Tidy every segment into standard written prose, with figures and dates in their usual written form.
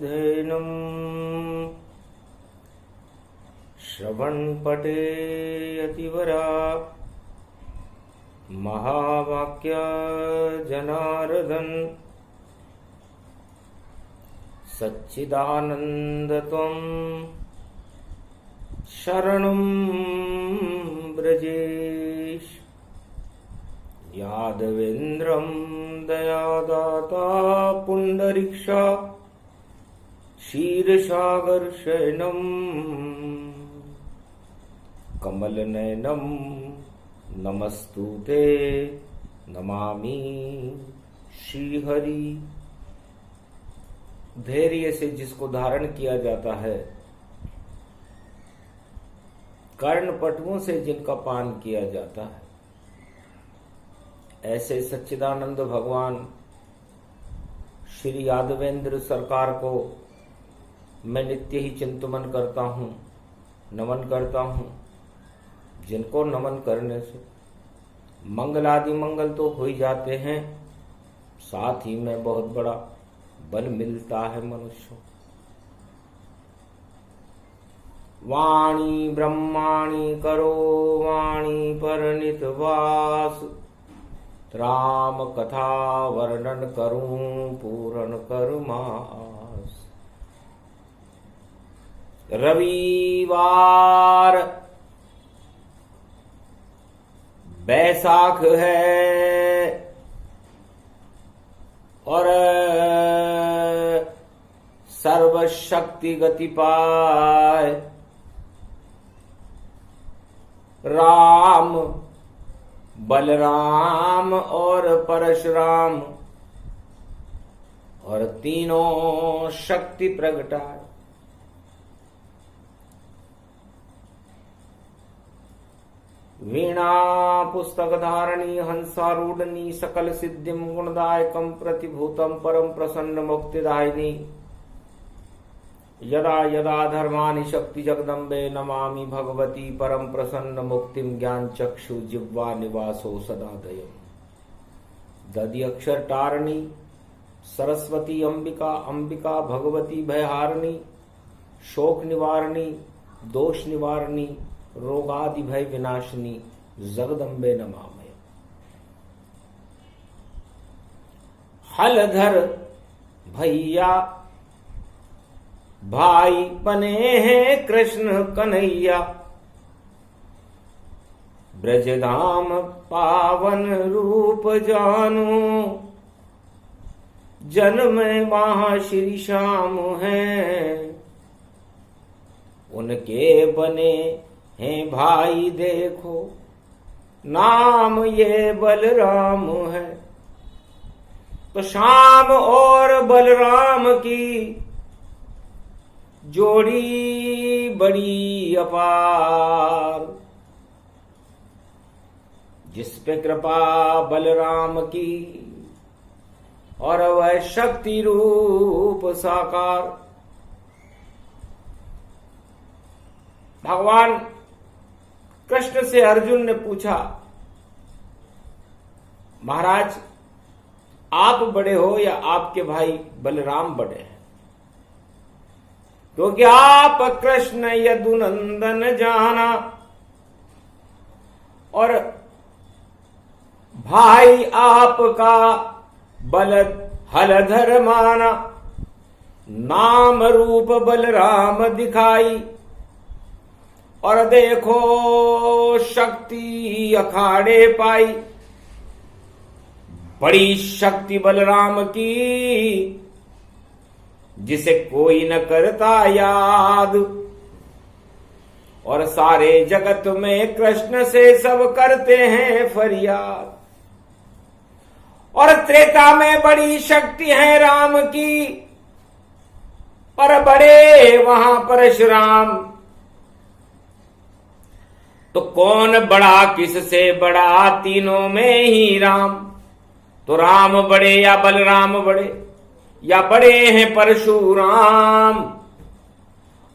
धेनुम् श्रवणपटे यतिवरा महावाक्य जनार्दन सच्चिदानंद त्वं शरणं ब्रजेश यादवेन्द्रं दयादाता पुंडरीक्षा क्षीरसागरशयनं कमलनयनं नमस्तुते नमामि श्रीहरि। धैर्य से जिसको धारण किया जाता है, कर्णपटुओं से जिनका पान किया जाता है, ऐसे सच्चिदानंद भगवान श्री यादवेंद्र सरकार को मैं नित्य ही चिंतन करता हूँ, नमन करता हूँ, जिनको नमन करने से मंगल आदि मंगल तो हो ही जाते हैं, साथ ही में बहुत बड़ा बल मिलता है मनुष्य। वाणी ब्रह्माणी करो वाणी परनित वास, राम कथा वर्णन करूं पूर्ण करमास। रविवार बैसाख है और सर्वशक्ति गति पाए, राम बलराम और परशुराम और तीनों शक्ति प्रगटाए। वीणा पुस्तक धारणी हंसारूढ़नी सकल सिद्धिम गुणदायकम प्रतिभूतम परम प्रसन्न मुक्तिदायिनी। यदा यदा धर्मानि शक्ति जगदम्बे नमामि भगवती परम प्रसन्न मुक्तिम ज्ञान चक्षु जिह्वा निवासो सदा दयम्। दधि अक्षर टारणी सरस्वती अंबिका अंबिका भगवती भयहारिणी, शोक निवारणी दोष निवारणी रोगादि भय विनाशिनी जगदम्बे नमामि। हलधर भैया भाई बने हैं कृष्ण कन्हैया, ब्रजधाम पावन रूप जानो, जन्म वहां श्री श्याम हैं, उनके बने हैं भाई देखो, नाम ये बलराम है। तो श्याम और बलराम की जोड़ी बड़ी अपार, जिस पे कृपा बलराम की और वह शक्ति रूप साकार। भगवान कृष्ण से अर्जुन ने पूछा, महाराज आप बड़े हो या आपके भाई बलराम बड़े हैं? क्योंकि आप कृष्ण यदुनंदन जाना और भाई आपका बल हलधर माना, नाम रूप बलराम दिखाई और देखो शक्ति अखाड़े पाई। बड़ी शक्ति बलराम की जिसे कोई न करता याद, और सारे जगत में कृष्ण से सब करते हैं फरियाद। और त्रेता में बड़ी शक्ति है राम की, पर बड़े वहां परशुराम। तो कौन बड़ा किससे बड़ा, तीनों में ही राम। तो राम बड़े या बलराम बड़े, या बड़े हैं परशुराम।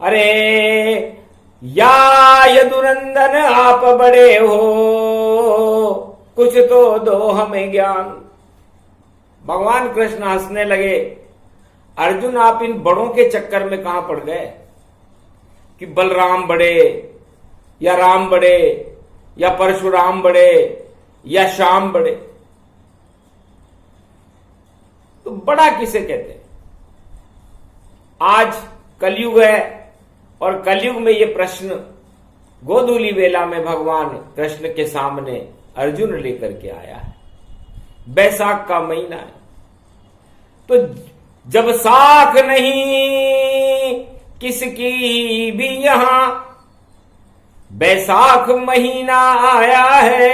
अरे या यदुनंदन आप बड़े हो, कुछ तो दो हमें ज्ञान। भगवान कृष्ण हंसने लगे अर्जुन आप इन बड़ों के चक्कर में कहां पड़ गए कि बलराम बड़े या राम बड़े या परशुराम बड़े या श्याम बड़े। तो बड़ा किसे कहते हैं? आज कलयुग है और कलयुग में ये प्रश्न गोधूली वेला में भगवान कृष्ण के सामने अर्जुन लेकर के आया है। बैसाख का महीना है, तो जब साख नहीं किसकी भी यहां, बैसाख महीना आया है,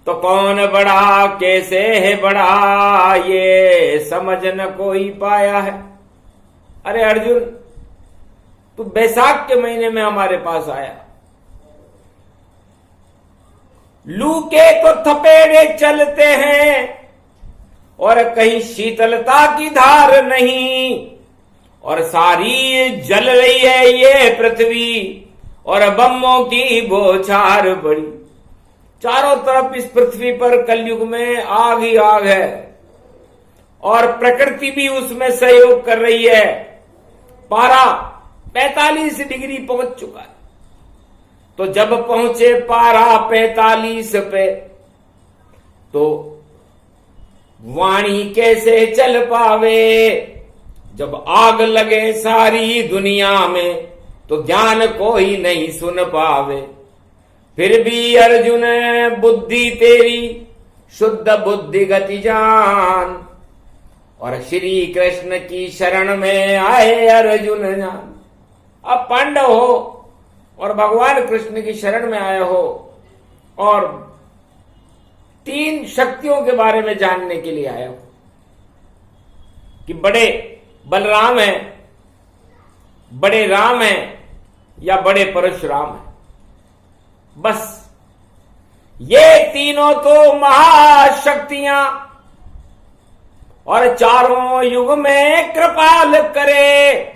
तो कौन बड़ा कैसे है बड़ा ये समझ न कोई पाया है। अरे अर्जुन, तू बैसाख के महीने में हमारे पास आया, लू के तो थपेड़े चलते हैं और कहीं शीतलता की धार नहीं, और सारी जल रही है ये पृथ्वी और बम्बों की बौछार बड़ी। चारों तरफ इस पृथ्वी पर कलयुग में आग ही आग है और प्रकृति भी उसमें सहयोग कर रही है। पारा 45 डिग्री पहुंच चुका है, तो जब पहुंचे पारा 45 पे तो वाणी कैसे चल पावे। जब आग लगे सारी दुनिया में तो ज्ञान कोई नहीं सुन पावे। फिर भी अर्जुन बुद्धि तेरी शुद्ध बुद्धि गति जान, और श्री कृष्ण की शरण में आए अर्जुन जान। अब पांडव हो और भगवान कृष्ण की शरण में आए हो और 3 शक्तियों के बारे में जानने के लिए आए हो कि बड़े बलराम हैं, बड़े राम हैं या बड़े परशुराम हैं। बस ये तीनों तो महाशक्तियां और चारों युग में कृपाल करे,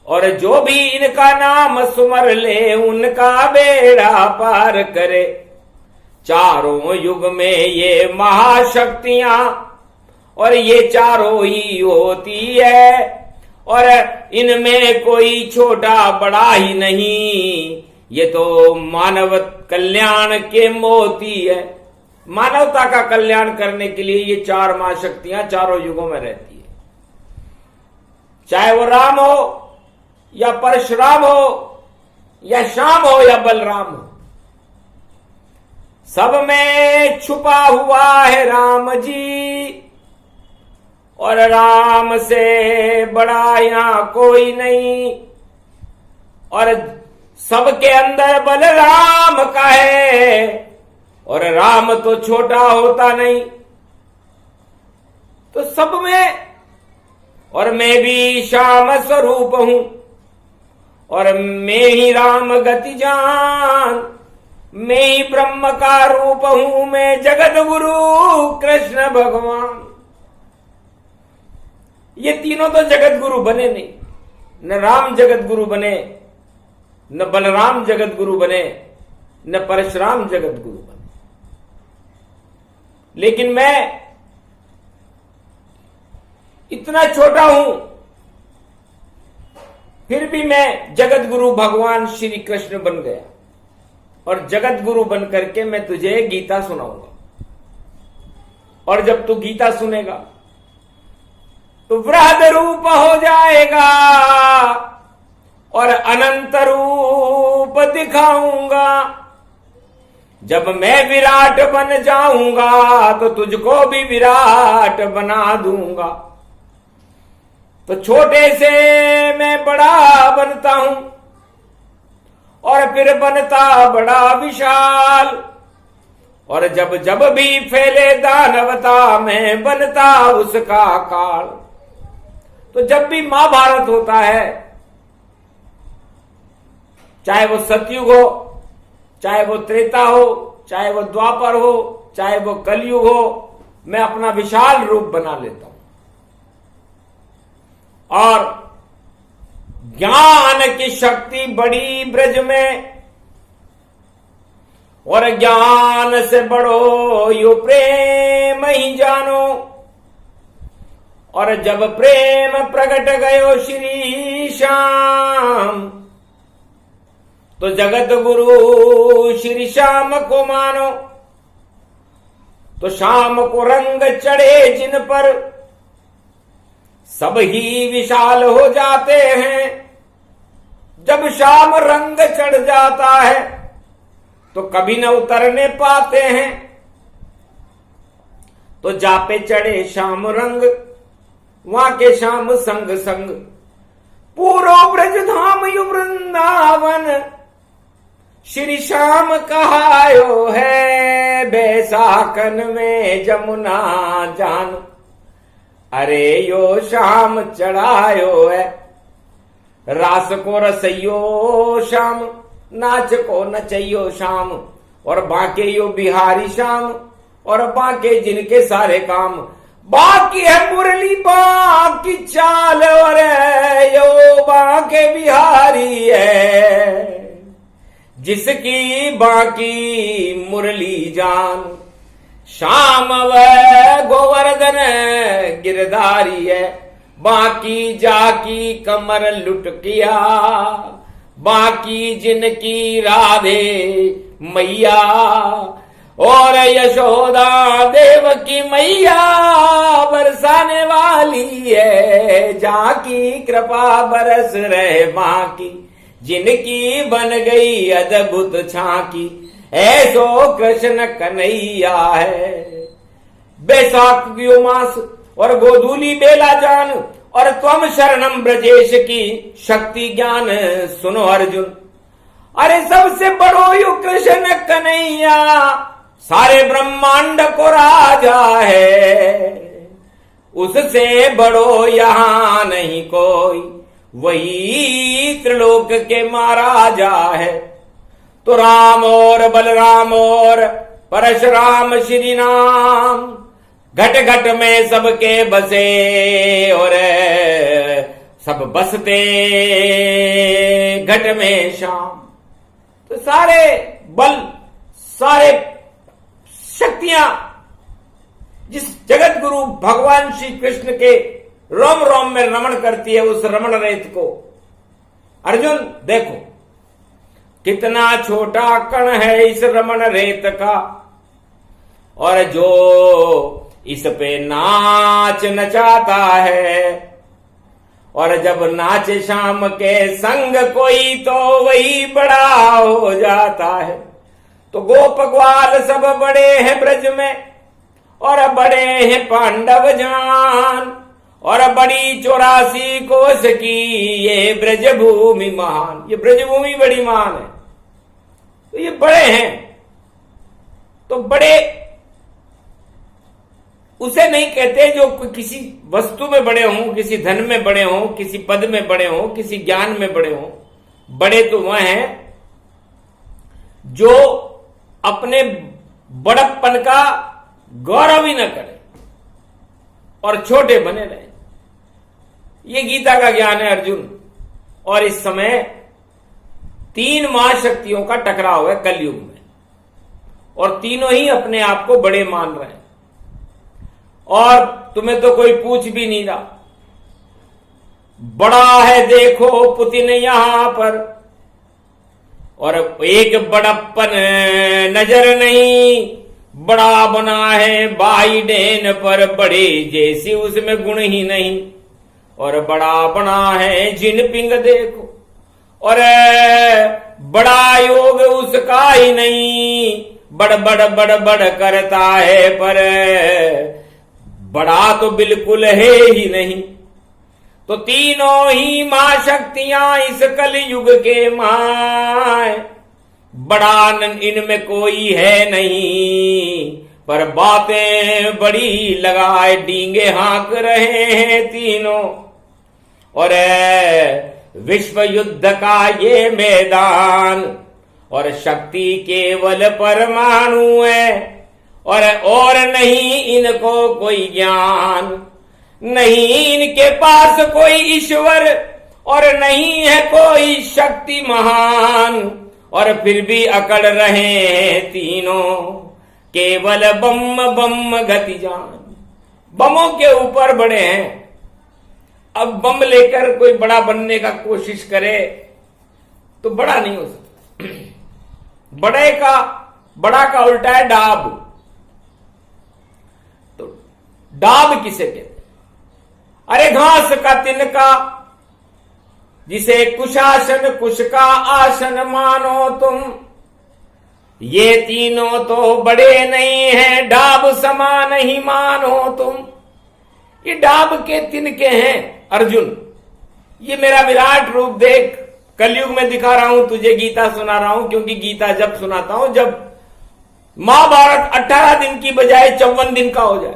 और जो भी इनका नाम सुमर ले उनका बेड़ा पार करे। चारों युग में ये महाशक्तियां और ये चारों ही होती है, और इनमें कोई छोटा बड़ा ही नहीं। ये तो मानव कल्याण के मोती है। मानवता का कल्याण करने के लिए ये 4 महाशक्तियां चारों युगों में रहती है। चाहे वो राम हो या परशुराम हो या श्याम हो या बलराम हो, सब में छुपा हुआ है राम जी, और राम से बड़ा यहां कोई नहीं। और सबके अंदर बलराम का है, और राम तो छोटा होता नहीं। तो सब में, और मैं भी श्याम स्वरूप हूं, और मैं ही राम गति जान, मैं ही ब्रह्म का रूप हूं, मैं जगत गुरु कृष्ण भगवान। ये तीनों तो जगत गुरु बने नहीं, न राम जगत गुरु बने, न बलराम जगत गुरु बने, न परशुराम जगत गुरु बने। लेकिन मैं इतना छोटा हूं, फिर भी मैं जगत गुरु भगवान श्री कृष्ण बन गया, और जगत गुरु बन करके मैं तुझे गीता सुनाऊंगा। और जब तू गीता सुनेगा तो वृहद रूप हो जाएगा और अनंत रूप दिखाऊंगा। जब मैं विराट बन जाऊंगा तो तुझको भी विराट बना दूंगा। तो छोटे से मैं बड़ा बनता हूं और फिर बनता बड़ा विशाल, और जब जब भी फैले दानवता मैं बनता उसका काल। तो जब भी महाभारत होता है, चाहे वो सतयुग हो, चाहे वो त्रेता हो, चाहे वो द्वापर हो, चाहे वो कलयुग हो, मैं अपना विशाल रूप बना लेता हूं। और ज्ञान की शक्ति बड़ी ब्रज में, और ज्ञान से बड़ो यो प्रेम ही जानो। और जब प्रेम प्रकट गयो श्री श्याम, तो जगत गुरु श्री श्याम को मानो। तो श्याम को रंग चढ़े जिन पर, सब ही विशाल हो जाते हैं। जब श्याम रंग चढ़ जाता है तो कभी न उतरने पाते हैं। तो जा पे चढ़े श्याम रंग, वहां के श्याम संग संग, पूरो ब्रज धाम यु वृंदावन, श्री श्याम कहायो है बैसाखन में जमुना जान। अरे यो श्याम चढ़ायो है रास को रसइयो श्याम, नाच को नचइयो श्याम, और बाके यो बिहारी श्याम, और बाके जिनके सारे काम। बाकी है मुरली बाकी चाल, और यो बाके बिहारी है जिसकी बाकी मुरली जान। श्याम वह गोवर्धन गिरधारी है, बाकी जाकी कमर लुट किया, बाकी जिनकी राधे मैया, और यशोदा देव की मैया बरसाने वाली है, जाकी कृपा बरस रहे बाकी, जिनकी बन गई अद्भुत झांकी, ऐसो कृष्ण कन्हैया है। बैसाख मास और गोधूली बेला जान, और त्वम शरणम ब्रजेश की शक्ति ज्ञान सुनो अर्जुन। अरे सबसे बड़ो यु कृष्ण कन्हैया, सारे ब्रह्मांड को राजा है, उससे बड़ो यहां नहीं कोई, वही त्रिलोक के महाराजा है। तो राम और बलराम और परशुराम श्री नाम, घट घट में सबके बसे, और सब बसते घट में श्याम। तो सारे बल, सारे शक्तियां जिस जगत गुरु भगवान श्री कृष्ण के रोम रोम में रमण करती है, उस रमण रेत को अर्जुन देखो कितना छोटा कण है इस रमण रेत का, और जो इस पे नाच नचाता है, और जब नाच शाम के संग कोई तो वही बड़ा हो जाता है। तो गोप ग्वाल सब बड़े हैं ब्रज में, और बड़े हैं पांडव जान, और बड़ी 84 कोस की ये ब्रज भूमि महान। ये ब्रज भूमि बड़ी महान है, तो ये बड़े हैं। तो बड़े उसे नहीं कहते जो किसी वस्तु में बड़े हों, किसी धन में बड़े हों, किसी पद में बड़े हों, किसी ज्ञान में बड़े हों। बड़े तो वह हैं जो अपने बड़प्पन का गौरव ही न करें और छोटे बने रहें। ये गीता का ज्ञान है अर्जुन। और इस समय 3 महाशक्तियों का टकराव है कलयुग में, और तीनों ही अपने आप को बड़े मान रहे हैं, और तुम्हें तो कोई पूछ भी नहीं रहा। बड़ा है देखो पुतिन यहां पर, और एक बड़प्पन नजर नहीं, बड़ा बना है बाइडेन पर, बड़े जैसी उसमें गुण ही नहीं। और बड़ा बना है जिनपिंग देखो, और बड़ा योग उसका ही नहीं, बड़ बड़ बड़ बड़ करता है, पर बड़ा तो बिल्कुल है ही नहीं। तो तीनों ही मां शक्तियां इस कलयुग के मां, बड़ा इनमें कोई है नहीं, पर बातें बड़ी लगाए डींगे हाँक रहे हैं तीनों। और विश्व युद्ध का ये मैदान, और शक्ति केवल परमाणु है, और नहीं इनको कोई ज्ञान, नहीं इनके पास कोई ईश्वर, और नहीं है कोई शक्ति महान, और फिर भी अकड़ रहे हैं तीनों, केवल बम बम गति जान। बमों के ऊपर बड़े हैं, अब बम लेकर कोई बड़ा बनने का कोशिश करे तो बड़ा नहीं हो सकता। बड़ा का उल्टा है डाब। तो डाब किसे कहते? अरे घास का तिनका जिसे कुशासन कुश का आसन मानो तुम, ये तीनों तो बड़े नहीं हैं, डाब समान ही मानो तुम। ये डाब के तिनके हैं अर्जुन। ये मेरा विराट रूप देख, कलयुग में दिखा रहा हूं तुझे, गीता सुना रहा हूं, क्योंकि गीता जब सुनाता हूं जब महाभारत 18 दिन की बजाय 54 दिन का हो जाए।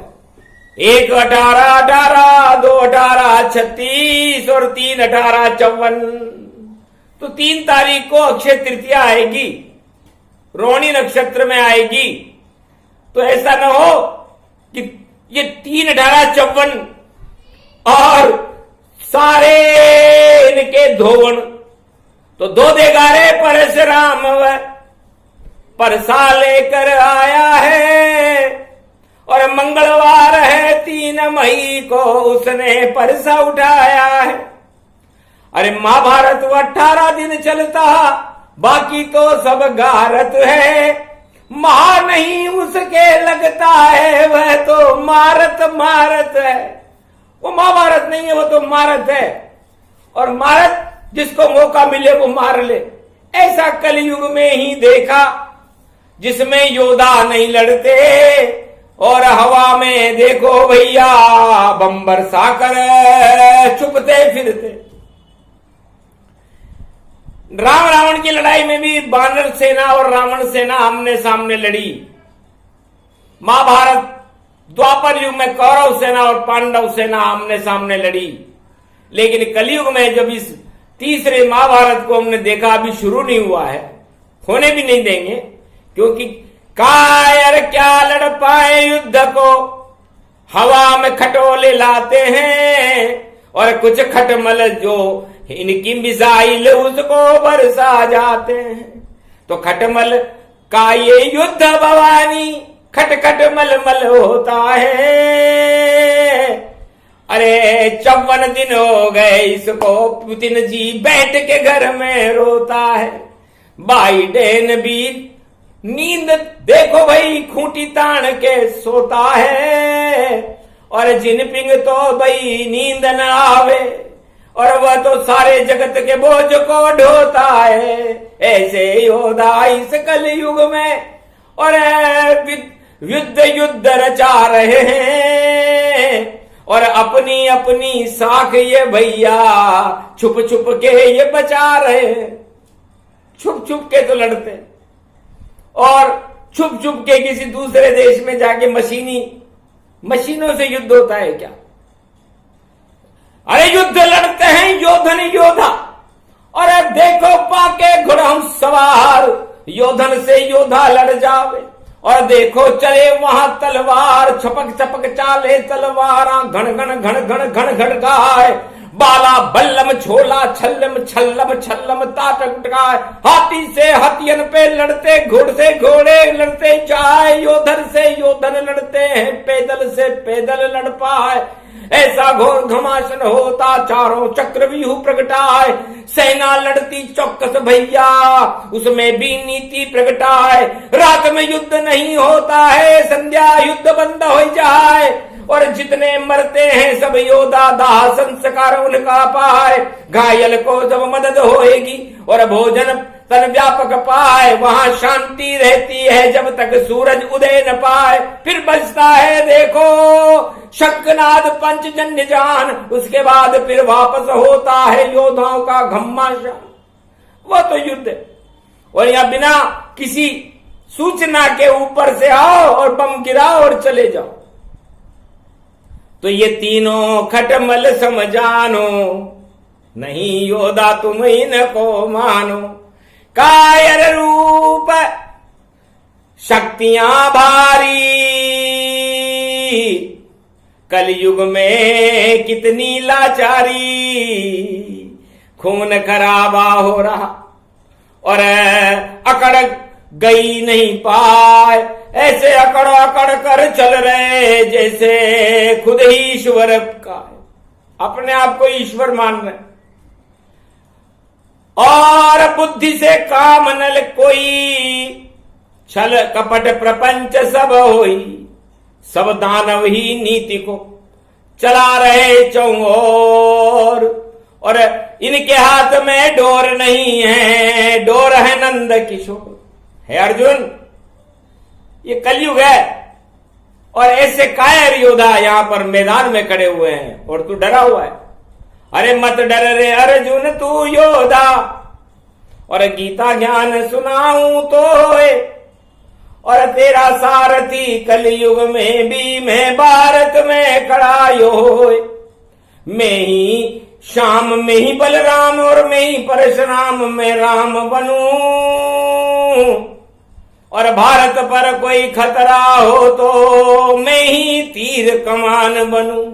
1 18 18, 2 18 36 और 3 18 54। तो 3 तारीख को अक्षय तृतीया आएगी, रोहिणी नक्षत्र में आएगी। तो ऐसा न हो कि ये 3 18 54 और सारे इनके धोवन। तो 2 देगारे परशुराम परसा लेकर आया है, और मंगलवार है 3 मई को उसने परसा उठाया है। अरे महाभारत वो 18 दिन चलता, बाकी तो सब गारत है। महा नहीं उसके लगता है, वह तो मारत है। वो महाभारत नहीं है, वो तो मारत है। और मारत जिसको मौका मिले वो मार ले। ऐसा कलयुग में ही देखा, जिसमें योद्धा नहीं लड़ते और हवा में देखो भैया बम बरसा कर छुपते फिरते। राम रावण की लड़ाई में भी वानर सेना और रावण सेना आमने सामने लड़ी। महाभारत द्वापर युग में कौरव सेना और पांडव सेना आमने सामने लड़ी। लेकिन कलयुग में जब इस तीसरे महाभारत को हमने देखा, अभी शुरू नहीं हुआ है, होने भी नहीं देंगे, क्योंकि कायर क्या लड़ पाए युद्ध को, हवा में खटोले लाते हैं, और कुछ खटमल जो इनकी मिसाइल उसको बरसा जाते हैं। तो खटमल का ये युद्ध भवानी खट खट मल मल होता है। अरे 54 दिन हो गए इसको, पुतिन जी बैठ के घर में रोता है। बाइडेन भी नींद देखो भाई खूंटी तान के सोता है, और जिनपिंग तो भाई नींद न आवे, और वह तो सारे जगत के बोझ को ढोता है। ऐसे योद्धा इस कलयुग में और युद्ध रचा रहे हैं, और अपनी अपनी साख ये भैया छुप छुप के ये बचा रहे हैं। छुप छुप के तो लड़ते, और छुप छुप के किसी दूसरे देश में जाके मशीनों से युद्ध होता है क्या? अरे युद्ध लड़ते हैं योधन योद्धा, और अब देखो पाके घोड़म सवार, योधन से योद्धा लड़ जावे। और देखो चले वहां तलवार, छपक छपक चाले तलवार, घन घन घन घन घन घन गाय, बाला बल्लम छोला छल्लम छल्लम छल्लम ताटक टकाए। हाथी से हाथियन पे लड़ते, घोड़ से घोड़े लड़ते जाए, योधन से योधन लड़ते हैं, पैदल से पैदल लड़ पाए। ऐसा घोर घमासन होता, चारों चक्रव्यूह प्रगटाए। सेना लड़ती चौकस भैया, उसमें भी नीति प्रगटाए। रात में युद्ध नहीं होता है, संध्या युद्ध बंद हो जाए, और जितने मरते हैं सब योद्धा दाह संस्कार उनका पाए। घायल को जब मदद होएगी और भोजन तन व्यापक पाए, वहां शांति रहती है जब तक सूरज उदय न पाए। फिर बचता है देखो शंखनाद पंचजन्य जान, उसके बाद फिर वापस होता है योद्धाओं का घमासान। वो तो युद्ध है, और यहां बिना किसी सूचना के ऊपर से आओ और बम गिराओ और चले जाओ। तो ये तीनों खटमल समझानो, नहीं योद्धा तुम इनको मानो। कायर रूप शक्तियां भारी, कलयुग में कितनी लाचारी। खून खराबा हो रहा और अकड़ गई नहीं पाए, ऐसे अकड़ अकड़ कर चल रहे जैसे खुद ही ईश्वर का। अपने आप को ईश्वर मान रहे, और बुद्धि से काम नल कोई, छल कपट प्रपंच सब होई, सब दानव ही नीति को चला रहे चौओर। और इनके हाथ में डोर नहीं है, डोर है नंद किशोर। है अर्जुन, ये कलयुग है, और ऐसे कायर योद्धा यहां पर मैदान में खड़े हुए हैं और तू डरा हुआ है। अरे मत डर रे अर्जुन तू योद्धा, और गीता ज्ञान सुनाऊं तो होए, और तेरा सारथी कलयुग में भी मैं भारत में खड़ा होए। मैं ही श्याम में ही बलराम, और मैं ही परशुराम में राम बनूं, और भारत पर कोई खतरा हो तो मैं ही तीर कमान बनूं,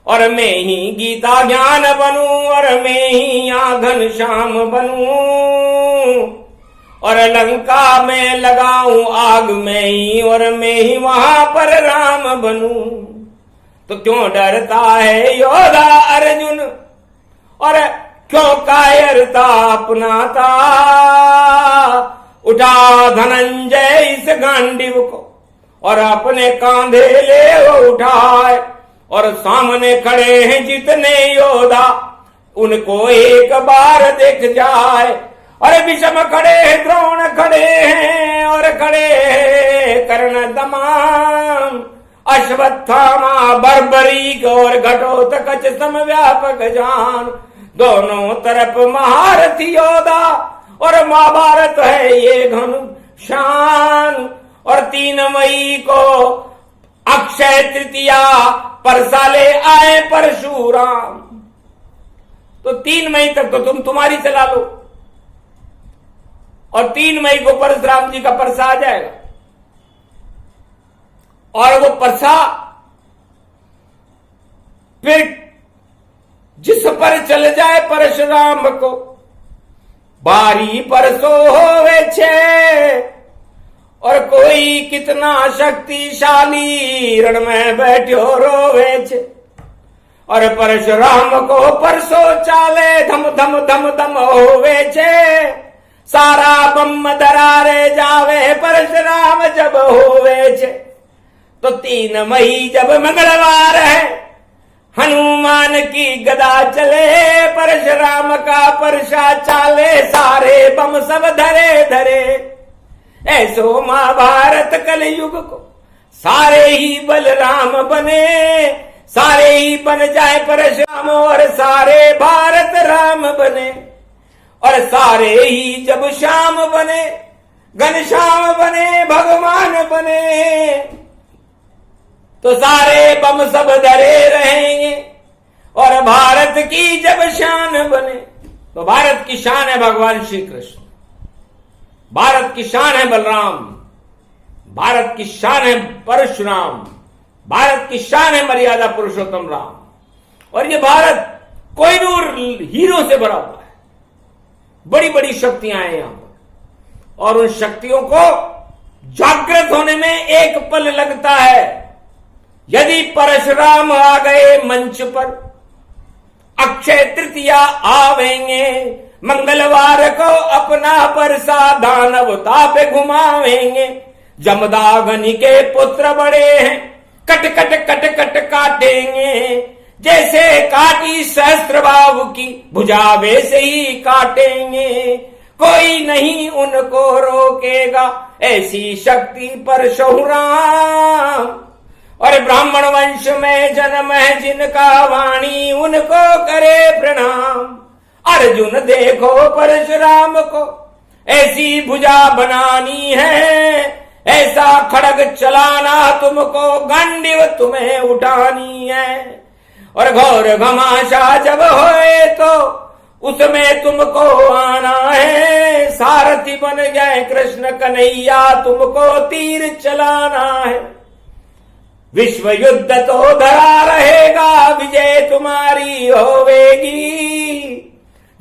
और मैं ही गीता ज्ञान बनूं, और मैं ही यहाँ घनश्याम बनूं, और लंका में लगाऊं आग में ही, और मैं ही वहां पर राम बनूं। तो क्यों डरता है योद्धा अर्जुन, और क्यों कायरता अपनाता। उठा धनंजय इस गांडीव को, और अपने कांधे ले वो उठाए, और सामने खड़े हैं जितने योद्धा, उनको एक बार देख जाए। अरे विषम खड़े हैं, द्रोण खड़े हैं, और खड़े हैं कर्ण तमाम, अश्वत्थामा बर्बरीक और घटोत्कच समव्यापक जान। दोनों तरफ महारथी योद्धा, और महाभारत है ये घनश्याम। और 3 मई को अक्षय तृतीया परसाले आए परशुराम। तो 3 मई तक तो तुम तुम्हारी चला लो, और 3 मई को परशुराम जी का परसा आ जाएगा, और वो परसा फिर जिस पर चल जाए परशुराम को, बारी परसो होवे छे। और कोई कितना शक्तिशाली रण में बैठो रोवे छे, और परशुराम को परसो चाले धम धम धम धम होवे छे। सारा बम दरारे जावे परशुराम जब होवे छे। तो 3 मई जब मंगलवार है, हनुमान की गदा चले, परशुराम का परसा चाले, सारे बम सब धरे धरे। ऐसो महाभारत कलयुग को सारे ही बलराम बने, सारे ही बन जाए परशुराम, और सारे भारत राम बने। और सारे ही जब श्याम बने, घनश्याम बने, भगवान बने, तो सारे बम सब धरे रहेंगे। और भारत की जब शान बने, तो भारत की शान है भगवान श्री कृष्ण, भारत की शान है बलराम, भारत की शान है परशुराम, भारत की शान है मर्यादा पुरुषोत्तम राम। और ये भारत कोहिनूर हीरो से भरा हुआ है, बड़ी बड़ी शक्तियां हैं यहां पर, और उन शक्तियों को जागृत होने में एक पल लगता है। यदि परशुराम आ गए मंच पर, अक्षय तृतीया आवेंगे, मंगलवार को अपना परसा दानवता पे घुमावेंगे। जमदाग्नि के पुत्र बड़े हैं, कट कट कट कट काटेंगे, जैसे काटी सहस्त्रबाहु की भुजा वैसे ही काटेंगे। कोई नहीं उनको रोकेगा, ऐसी शक्ति परशुराम। और ब्राह्मण वंश में जन्म है जिनका, वाणी उनको करे प्रणाम। अर्जुन देखो परशुराम को, ऐसी भुजा बनानी है, ऐसा खड़ग चलाना तुमको, गांडीव तुम्हें उठानी है। और घोर घमाशा जब होए तो उसमें तुमको आना है, सारथी बन गए कृष्ण कन्हैया, तुमको तीर चलाना है। विश्व युद्ध तो धरा रहेगा, विजय तुम्हारी होवेगी।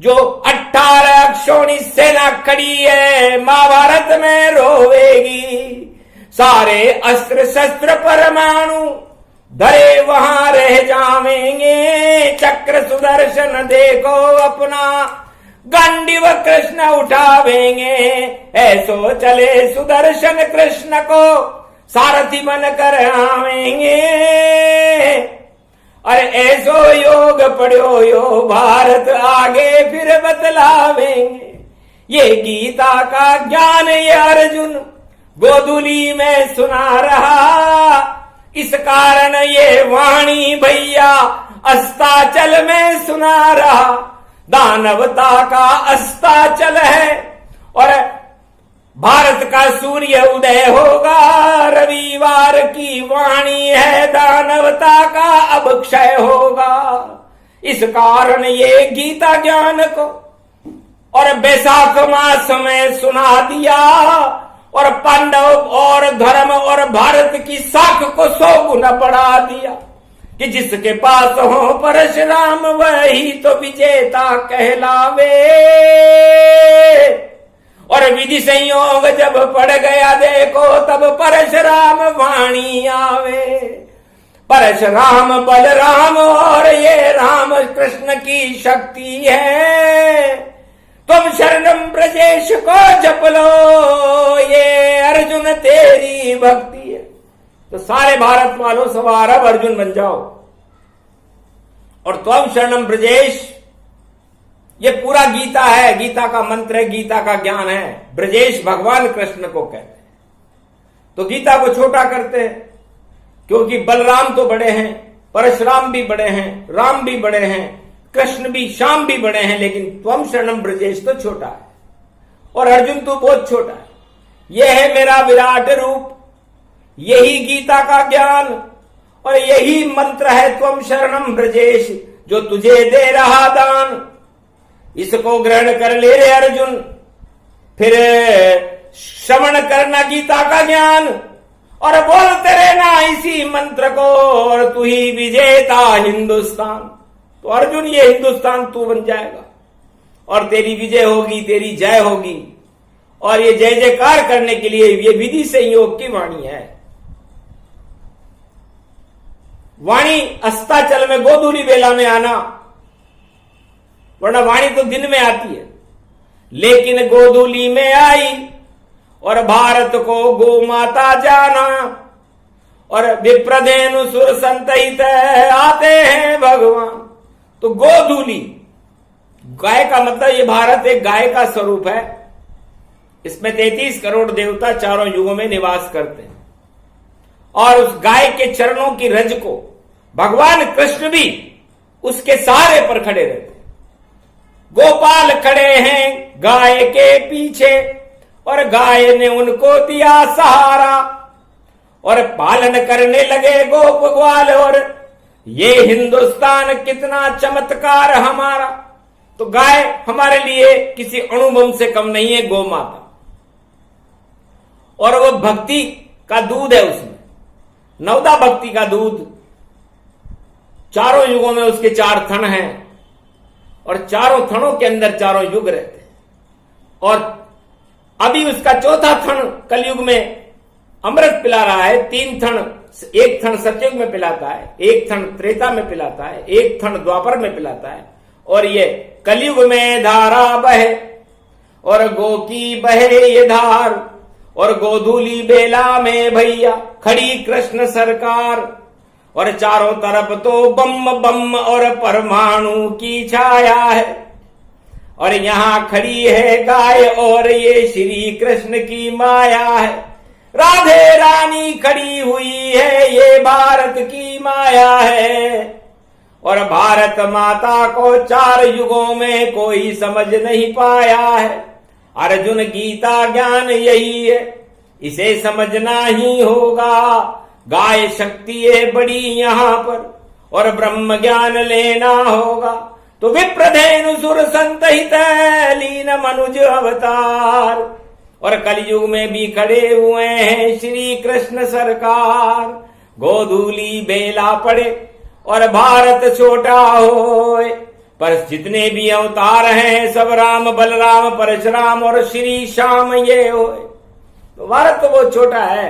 जो 18 अक्षौणी सेना खड़ी है, महाभारत में रोवेगी। सारे अस्त्र शस्त्र परमाणु धरे वहां रह जावेंगे। चक्र सुदर्शन देखो अपना, गांडीव कृष्ण उठावेंगे। ऐसो चले सुदर्शन कृष्ण को सारथी बन कर आवेंगे। अरे ऐसो योग पढ़ो यो भारत आगे फिर बतलावेंगे। ये गीता का ज्ञान ये अर्जुन गोधूली में सुना रहा। इस कारण ये वाणी भैया अस्ताचल में सुना रहा। दानवता का अस्ताचल है और भारत का सूर्य उदय होगा। रविवार की वाणी है, दानवता का अब क्षय होगा। इस कारण ये गीता ज्ञान को और बैसाख मास में सुना दिया और पांडव और धर्म और भारत की साख को 100 गुना बढ़ा दिया कि जिसके पास हो परशुराम वही तो विजेता कहलावे। और विधि संयोग जब पड़ गया देखो तब परशुराम वाणी आवे। परशुराम बलराम और ये राम कृष्ण की शक्ति है। तुम शरणम ब्रजेश को जप लो, ये अर्जुन तेरी भक्ति है। तो सारे भारत वालों सवार अब अर्जुन बन जाओ और तुम शरणम ब्रजेश, ये पूरा गीता है, गीता का मंत्र है, गीता का ज्ञान है। ब्रजेश भगवान कृष्ण को कहते हैं। तो गीता को छोटा करते हैं क्योंकि बलराम तो बड़े हैं, परशुराम भी बड़े हैं, राम भी बड़े हैं, कृष्ण भी, श्याम भी बड़े हैं, लेकिन त्वम शरणम ब्रजेश तो छोटा है और अर्जुन तो बहुत छोटा है। यह है मेरा विराट रूप, यही गीता का ज्ञान और यही मंत्र है त्वम शरणम ब्रजेश जो तुझे दे रहा दान। इसको ग्रहण कर ले रे अर्जुन, फिर श्रवण करना गीता का ज्ञान और बोलते रहना इसी मंत्र को और तू ही विजेता हिंदुस्तान। तो अर्जुन ये हिंदुस्तान तू बन जाएगा और तेरी विजय होगी, तेरी जय होगी। और ये जय जयकार करने के लिए ये विधि संयोग की वाणी है। वाणी अस्ताचल में गोधूली बेला में आना, वरना वाणी तो दिन में आती है, लेकिन गोधूली में आई और भारत को गो माता जाना। और विप्रधेनु सुर संतहित आते हैं भगवान। तो गोधूली, गाय का मतलब ये भारत एक गाय का स्वरूप है। इसमें 33 करोड़ देवता चारों युगों में निवास करते हैं और उस गाय के चरणों की रज को भगवान कृष्ण भी उसके सहारे पर खड़े रहते हैं। गोपाल खड़े हैं गाय के पीछे और गाय ने उनको दिया सहारा और पालन करने लगे गोप ग्वाल। और ये हिंदुस्तान कितना चमत्कार हमारा। तो गाय हमारे लिए किसी अणुबम से कम नहीं है, गौ माता। और वो भक्ति का दूध है, उसमें नवदा भक्ति का दूध। चारों युगों में उसके 4 थन हैं और चारों थनों के अंदर चारों युग रहते हैं। और अभी उसका 4था थन कलयुग में अमृत पिला रहा है। 3 थन, एक थन सतयुग में पिलाता है, एक थन त्रेता में पिलाता है, एक थन द्वापर में पिलाता है। और ये कलयुग में धारा बहे और गो की बहे ये धार। और गोधूली बेला में भैया खड़ी कृष्ण सरकार और चारों तरफ तो बम बम और परमाणु की छाया है। और यहां खड़ी है गाय और ये श्री कृष्ण की माया है। राधे रानी खड़ी हुई है, ये भारत की माया है। और भारत माता को 4 युगों में कोई समझ नहीं पाया है। अर्जुन गीता ज्ञान यही है, इसे समझना ही होगा। गाय शक्ति है बड़ी यहां पर और ब्रह्म ज्ञान लेना होगा। तो विप्रधेनु सुर संतहित लीन मनुज अवतार। और कलयुग में भी खड़े हुए हैं श्री कृष्ण सरकार। गोधूली बेला पड़े और भारत छोटा होए, पर जितने भी अवतार हैं सब राम बलराम परशुराम और श्री श्याम ये होए। तो भारत तो बहुत छोटा है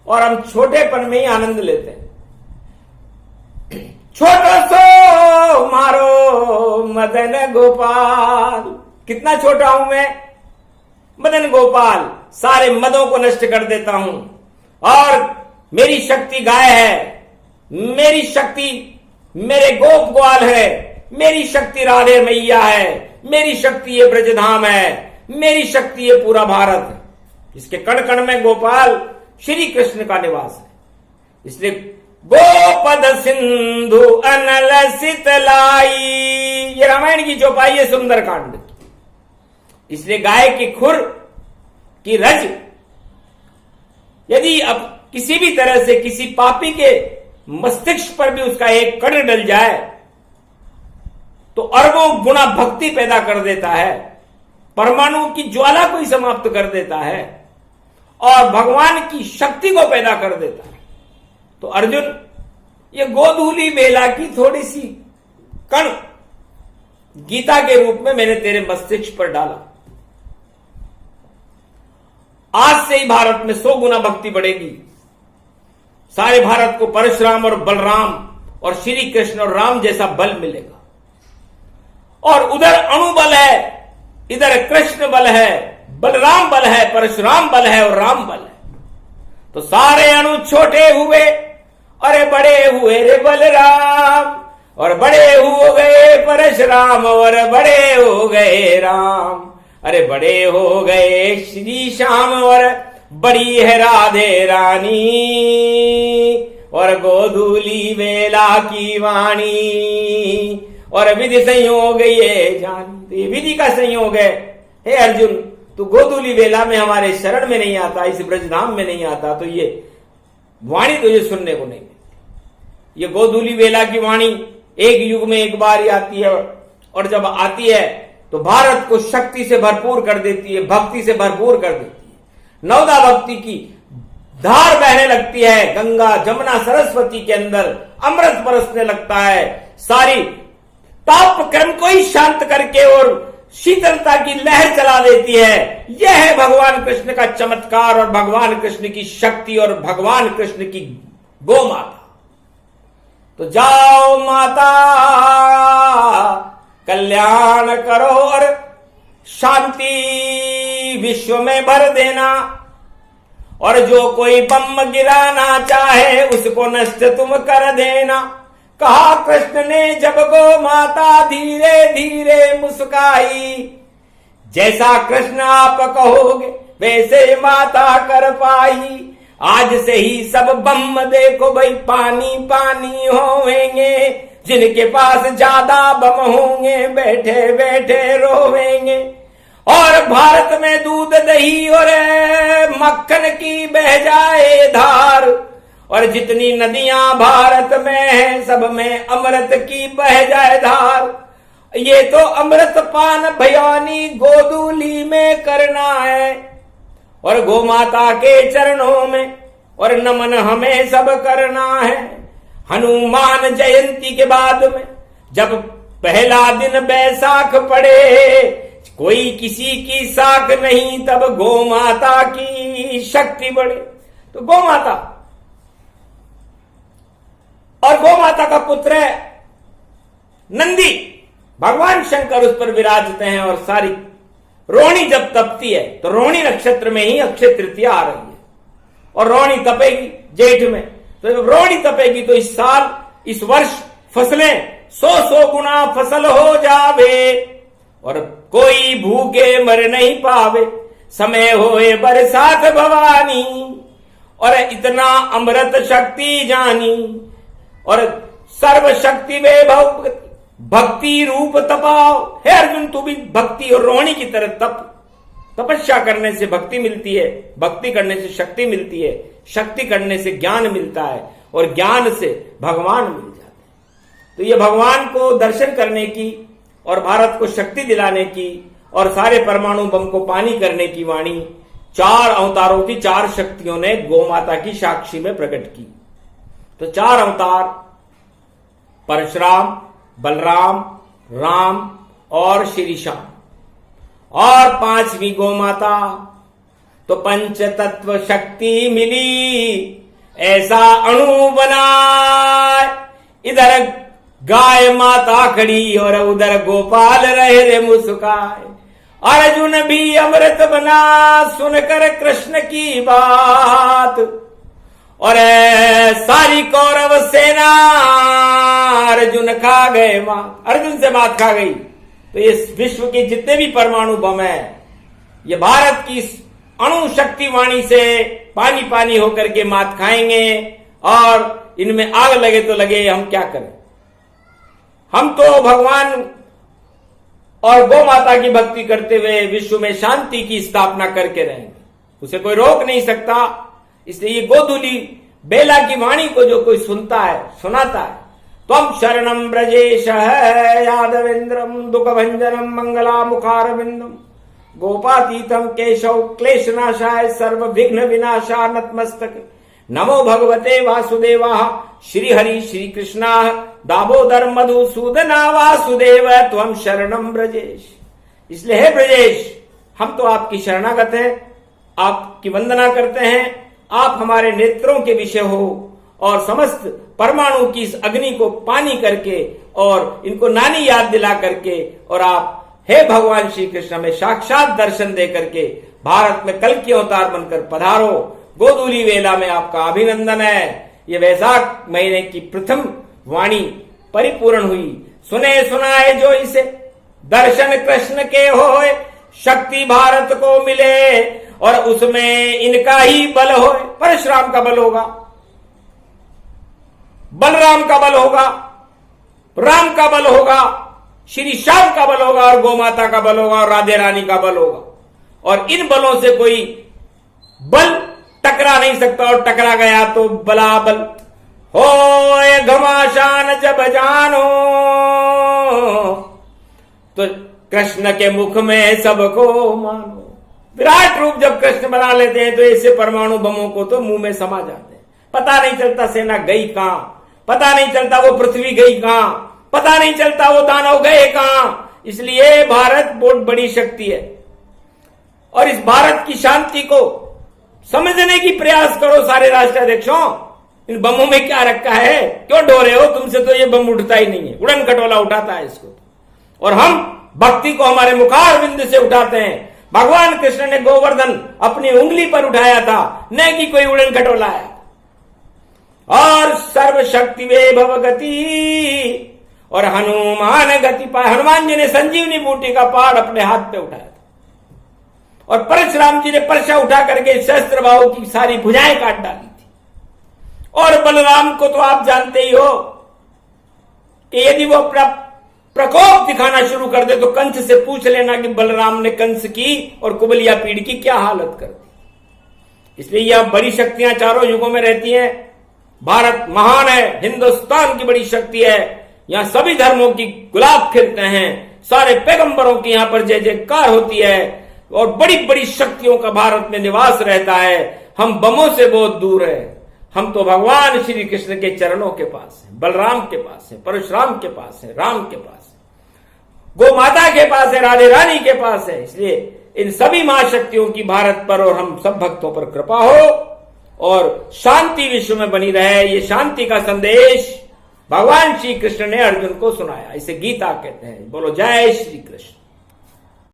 और हम छोटेपन में ही आनंद लेते हैं। छोटो सो मारो मदन गोपाल। कितना छोटा हूं मैं? मदन गोपाल। सारे मदों को नष्ट कर देता हूं। और मेरी शक्ति गाय है, मेरी शक्ति मेरे गोप ग्वाल है, मेरी शक्ति राधे मैया है, मेरी शक्ति ये ब्रजधाम है, मेरी शक्ति ये पूरा भारत है। इसके कण कण में गोपाल श्री कृष्ण का निवास है। इसलिए गोपद सिंधु अनल सितलाई, ये रामायण की चौपाई है सुंदरकांड। इसलिए गाय की खुर की रज यदि अब किसी भी तरह से किसी पापी के मस्तिष्क पर भी उसका एक कण डल जाए तो अरबों गुना भक्ति पैदा कर देता है, परमाणु की ज्वाला को ही समाप्त कर देता है और भगवान की शक्ति को पैदा कर देता है। तो अर्जुन, ये गोधूली बेला की थोड़ी सी कण गीता के रूप में मैंने तेरे मस्तिष्क पर डाला। आज से ही भारत में 100 गुना भक्ति बढ़ेगी। सारे भारत को परशुराम और बलराम और श्री कृष्ण और राम जैसा बल मिलेगा। और उधर अणुबल है, इधर कृष्ण बल है, बलराम बल है, परशुराम बल है और राम बल है। तो सारे अणु छोटे हुए, अरे बड़े हुए रे बलराम, और बड़े हो गए परशुराम, और बड़े हो गए राम। अरे बड़े हो गए श्री श्याम, और बड़ी है राधे रानी, और गोधूली बेला की वाणी, और विधि संयोग ये जानी। तो ये विधि का संयोग है। हे अर्जुन, तू गोधूली बेला में हमारे शरण में नहीं आता, इस ब्रजधाम में नहीं आता, तो ये वाणी तुझे सुनने को नहीं मिलती। ये गोधूली बेला की वाणी एक युग में एक बार ही आती है, और जब आती है तो भारत को शक्ति से भरपूर कर देती है, भक्ति से भरपूर कर देती है। नवदा भक्ति की धार बहने लगती है, गंगा जमुना सरस्वती के अंदर अमृत बरसने लगता है। सारी ताप क्रम को ही शांत करके और शीतलता की लहर चला देती है। यह है भगवान कृष्ण का चमत्कार और भगवान कृष्ण की शक्ति और भगवान कृष्ण की गो माता। तो जाओ माता, कल्याण करो और शांति विश्व में भर देना, और जो कोई बम गिराना चाहे उसको नष्ट तुम कर देना। कहा कृष्ण ने जब गो माता धीरे धीरे मुस्काई, जैसा कृष्ण आप कहोगे वैसे माता कर पाई। आज से ही सब बम देखो भाई पानी पानी होवेंगे, जिनके पास ज्यादा बम होंगे बैठे बैठे रोवेंगे। और भारत में दूध दही और मक्खन की बह जाए धार, और जितनी नदियां भारत में है सब में अमृत की बह जाए धार। ये तो अमृत पान भयानी गोधूली में करना है, और गो माता के चरणों में और नमन हमें सब करना है। हनुमान जयंती के बाद में जब पहला दिन बैसाख पड़े, कोई किसी की साख नहीं, तब गो माता की शक्ति बढ़े। तो गो माता और गो माता का पुत्र है नंदी, भगवान शंकर उस पर विराजते हैं। और सारी रोहिणी जब तपती है तो रोहिणी नक्षत्र में ही अक्षय तृतीया आ रही है, और रोहिणी तपेगी जेठ में। तो जब रोहिणी तपेगी तो इस साल इस वर्ष फसलें 100 गुना फसल हो जावे, और कोई भूखे मर नहीं पावे। समय होए बरसात भवानी, और इतना अमृत शक्ति जानी, और सर्व शक्ति वैभव भक्ति रूप तपाओ। हे अर्जुन, तू भी भक्ति और रोहिणी की तरह तपस्या करने से भक्ति मिलती है, भक्ति करने से शक्ति मिलती है, शक्ति करने से ज्ञान मिलता है, और ज्ञान से भगवान मिल जाते हैं। तो ये भगवान को दर्शन करने की और भारत को शक्ति दिलाने की और सारे परमाणु बम को पानी करने की वाणी 4 अवतारों की 4 शक्तियों ने गौ माता की साक्षी में प्रकट की। तो 4 अवतार परशुराम, बलराम, राम और श्री श्याम, और 5वीं गौ माता। तो पंच तत्व शक्ति मिली, ऐसा अणु बना। इधर गाय माता खड़ी और उधर गोपाल रहे रे मुस्काए। अर्जुन भी अमृत बना सुनकर कृष्ण की बात, और सारी कौरव सेना अर्जुन खा गए मात। अर्जुन से मात खा गई। तो इस विश्व के जितने भी परमाणु बम है, ये भारत की अणु शक्ति वाणी से पानी पानी होकर के मात खाएंगे, और इनमें आग लगे तो लगे, हम क्या करें। हम तो भगवान और गौ माता की भक्ति करते हुए विश्व में शांति की स्थापना करके रहेंगे, उसे कोई रोक नहीं सकता। इसलिए ये गोधूली बेला की वाणी को जो कोई सुनता है, सुनाता है, त्वं शरणं ब्रजेश है यादवेन्द्रम दुख भंजनम मंगला मुखारविंदम गोपातीतम केशव क्लेशनाशाय सर्व विघ्न विनाशा नतमस्तक नमो भगवते वासुदेवा श्री हरि श्री कृष्णा दामोदर मधुसूदना वासुदेव त्वं शरणं ब्रजेश। इसलिए हे ब्रजेश, हम तो आपकी शरणागत हैं, आपकी वंदना करते हैं। आप हमारे नेत्रों के विषय हो, और समस्त परमाणु की इस अग्नि को पानी करके और इनको नानी याद दिला करके, और आप हे भगवान श्री कृष्ण में साक्षात दर्शन दे करके भारत में कल की अवतार बनकर पधारो। गोधूली वेला में आपका अभिनंदन है। ये वैशाख महीने की प्रथम वाणी परिपूर्ण हुई। सुने सुनाए जो इसे दर्शन कृष्ण के होए, शक्ति भारत को मिले और उसमें इनका ही बल होए। परशुराम का बल होगा, बलराम का बल होगा, राम का बल होगा, श्री श्याम का बल होगा, और गौमाता का बल होगा, और राधे रानी का बल होगा। और इन बलों से कोई बल टकरा नहीं सकता, और टकरा गया तो बलाबल हो घमासान जब जानो, तो कृष्ण के मुख में सबको मानो। विराट रूप जब कृष्ण बना लेते हैं तो ऐसे परमाणु बमों को तो मुंह में समा जाते हैं। पता नहीं चलता सेना गई कहां, पता नहीं चलता वो पृथ्वी गई कहां, पता नहीं चलता वो दानव गए कहां। इसलिए भारत बहुत बड़ी शक्ति है, और इस भारत की शांति को समझने की प्रयास करो सारे राष्ट्राध्यक्षों। इन बमों में क्या रखा है, क्यों ढो रहे हो? तुमसे तो ये बम उठता ही नहीं है, उड़न खटोला उठाता है इसको। और हम भक्ति को हमारे मुखार बिंदु से उठाते हैं। भगवान कृष्ण ने गोवर्धन अपनी उंगली पर उठाया था, न कि कोई उड़न खटोला है। और सर्वशक्ति वे भवगति, और हनुमान गति पाए। हनुमान जी ने संजीवनी बूटी का पहाड़ अपने हाथ पे उठाया था, और परशुराम जी ने परशा उठा करके सहस्त्र बाहु की सारी भुजाएं काट डाली थी। और बलराम को तो आप जानते ही हो कि यदि वो अपना प्रकोप दिखाना शुरू कर दे तो कंस से पूछ लेना कि बलराम ने कंस की और कुबलिया पीड़ की क्या हालत कर दी। इसलिए यह बड़ी शक्तियां चारों युगों में रहती हैं। भारत महान है, हिंदुस्तान की बड़ी शक्ति है। यहां सभी धर्मों की गुलाब खिलते हैं, सारे पैगंबरों की यहां पर जय जयकार होती है, और बड़ी बड़ी शक्तियों का भारत में निवास रहता है। हम बमों से बहुत दूर है। हम तो भगवान श्री कृष्ण के चरणों के पास है, बलराम के पास है, परशुराम के पास है, राम के पास है, गौ माता के पास है, राधे रानी के पास है। इसलिए इन सभी महाशक्तियों की भारत पर और हम सब भक्तों पर कृपा हो, और शांति विश्व में बनी रहे। ये शांति का संदेश भगवान श्री कृष्ण ने अर्जुन को सुनाया। इसे गीता कहते हैं। बोलो जय श्री कृष्ण।